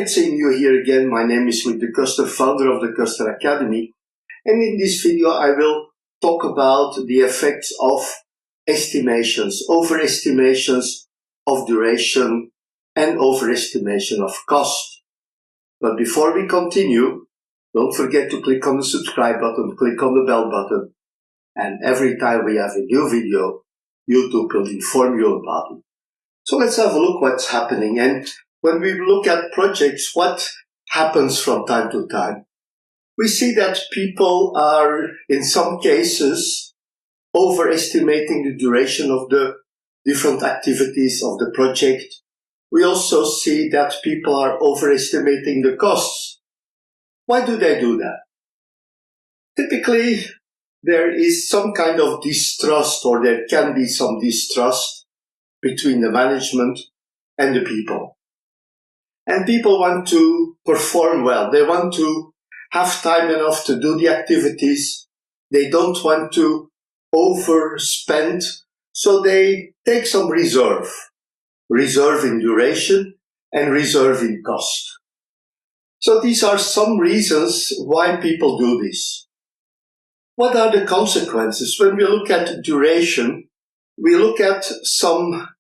Great seeing you here again. My name is Luc de Koster, founder of the Koster Academy. And in this video, I will talk about the effects of estimations, overestimations of duration and overestimation of cost. But before we continue, don't forget to click on the subscribe button, click on the bell button. And every time we have a new video, YouTube will inform you about it. So let's have a look what's happening. And when we look at projects, what happens from time to time? We see that people are, in some cases, overestimating the duration of the different activities of the project. We also see that people are overestimating the costs. Why do they do that? Typically, there is some kind of distrust, or there can be some distrust between the management and the people. And people want to perform well. They want to have time enough to do the activities. They don't want to overspend. So they take some reserve in duration and reserve in cost. So these are some reasons why people do this. What are the consequences? When we look at duration, we look at some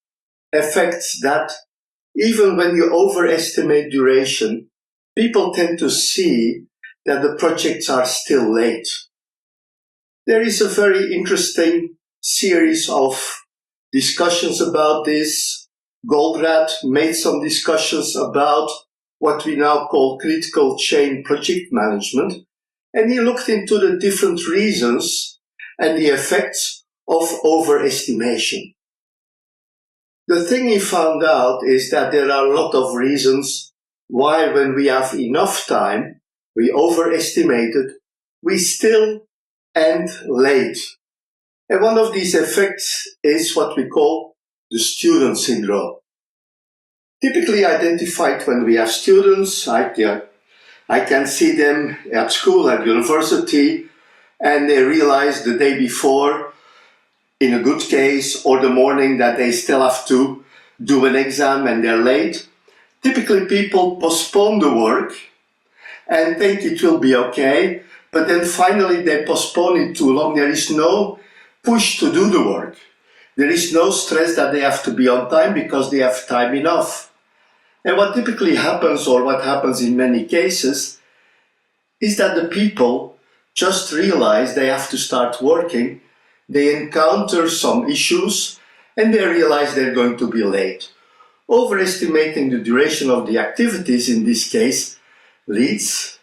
effects that even when you overestimate duration, people tend to see that the projects are still late. There is a very interesting series of discussions about this. Goldratt made some discussions about what we now call critical chain project management, and he looked into the different reasons and the effects of overestimation. The thing he found out is that there are a lot of reasons why when we have enough time, we overestimate it, we still end late. And one of these effects is what we call the student syndrome. Typically identified when we have students, I can see them at school, at university, and they realize the day before, in a good case, or the morning that they still have to do an exam and they're late. Typically people postpone the work and think it will be okay, but then finally they postpone it too long. There is no push to do the work. There is no stress that they have to be on time because they have time enough. And what typically happens, or what happens in many cases, is that the people just realize they have to start working. They encounter some issues and they realize they're going to be late. Overestimating the duration of the activities in this case leads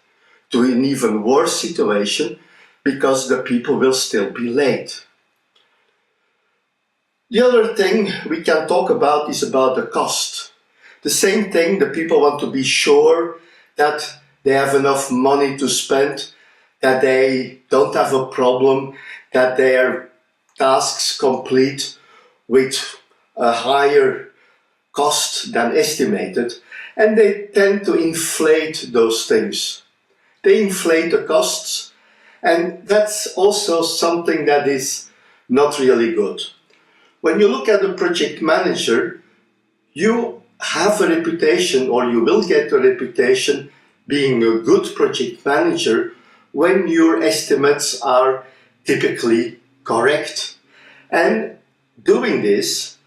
to an even worse situation because the people will still be late. The other thing we can talk about is about the cost. The same thing, the people want to be sure that they have enough money to spend, that they don't have a problem, that their tasks complete with a higher cost than estimated, and they tend to inflate those things. They inflate the costs, and that's also something that is not really good. When you look at a project manager, you have a reputation, or you will get a reputation being a good project manager when your estimates are typically correct. And doing this,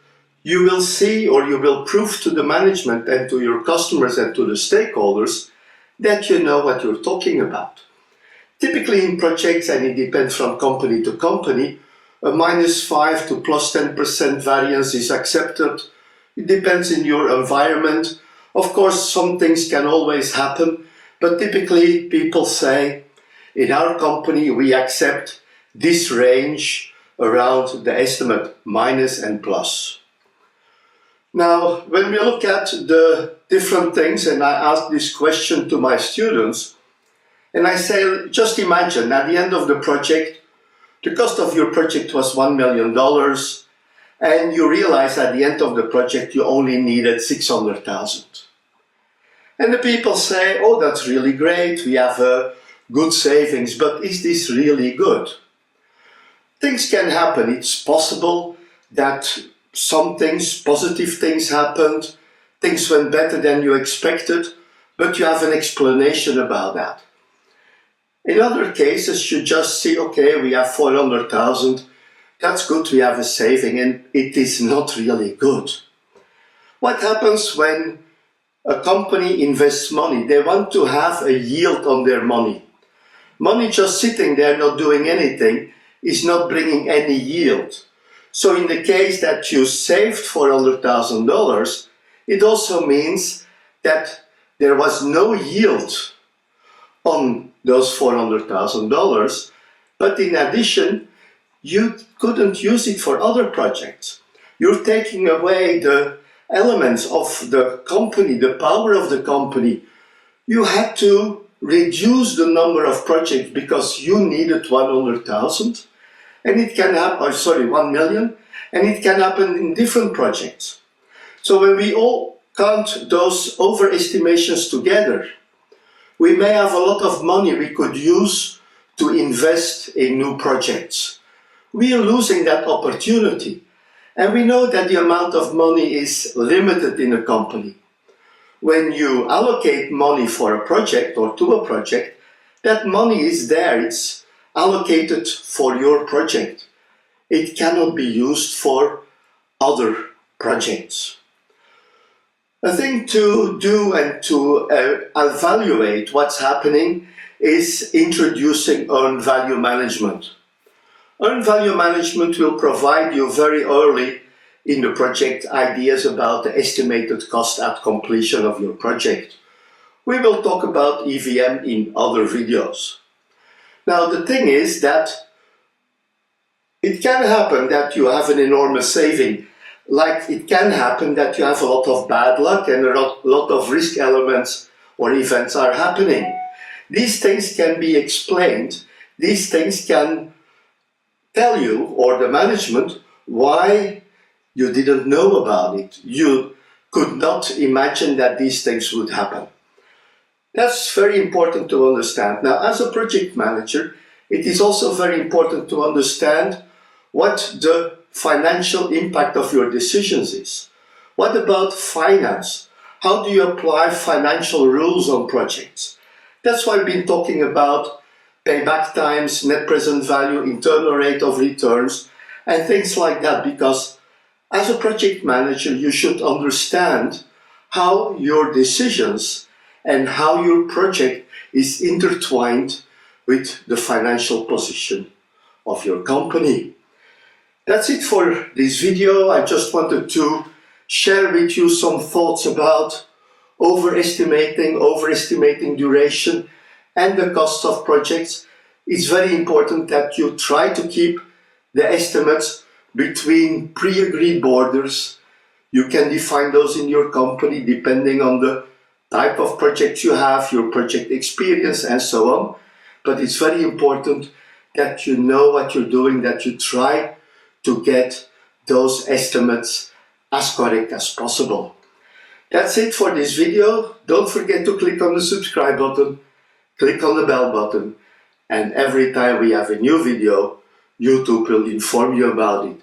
you will see, or you will prove to the management and to your customers and to the stakeholders that you know what you're talking about. Typically in projects, and it depends from company to company, a -5 to +10% variance is accepted. It depends in your environment. Of course, some things can always happen, but typically people say, in our company, we accept this range around the estimate minus and plus. Now, when we look at the different things, and I ask this question to my students, and I say, just imagine at the end of the project, the cost of your project was $1 million, and you realize at the end of the project you only needed 600,000. And the people say, oh, that's really great, we have a good savings, but is this really good? Things can happen. It's possible that some things, positive things happened, things went better than you expected, but you have an explanation about that. In other cases, you just see, okay, we have 400,000, that's good, we have a saving, and it is not really good. What happens when a company invests money? They want to have a yield on their money. Money just sitting there not doing anything is not bringing any yield. So in the case that you saved $400,000, it also means that there was no yield on those $400,000, but in addition, you couldn't use it for other projects. You're taking away the elements of the company, the power of the company. You had to reduce the number of projects because you needed 100,000, and it can happen, 1 million, and it can happen in different projects. So when we all count those overestimations together, we may have a lot of money we could use to invest in new projects. We are losing that opportunity. And we know that the amount of money is limited in a company. When you allocate money for a project or to a project, that money is there. It's allocated for your project. It cannot be used for other projects. A thing to do and to evaluate what's happening is introducing earned value management. Earned value management will provide you very early in the project ideas about the estimated cost at completion of your project. We will talk about EVM in other videos. Now the thing is that it can happen that you have an enormous saving. Like it can happen that you have a lot of bad luck and a lot of risk elements or events are happening. These things can be explained. These things can tell you, or the management, why you didn't know about it. You could not imagine that these things would happen. That's very important to understand. Now, as a project manager, it is also very important to understand what the financial impact of your decisions is. What about finance? How do you apply financial rules on projects? That's why I've been talking about payback times, net present value, internal rate of returns, and things like that, because as a project manager, you should understand how your decisions and how your project is intertwined with the financial position of your company. That's it for this video. I just wanted to share with you some thoughts about overestimating duration and the cost of projects. It's very important that you try to keep the estimates between pre-agreed borders. You can define those in your company depending on the type of project you have, your project experience, and so on. But it's very important that you know what you're doing, that you try to get those estimates as correct as possible. That's it for this video. Don't forget to click on the subscribe button, click on the bell button, and every time we have a new video, YouTube will inform you about it.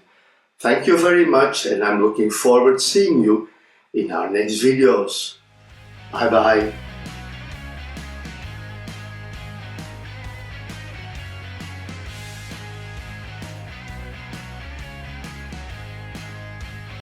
Thank you very much, and I'm looking forward to seeing you in our next videos. Bye bye.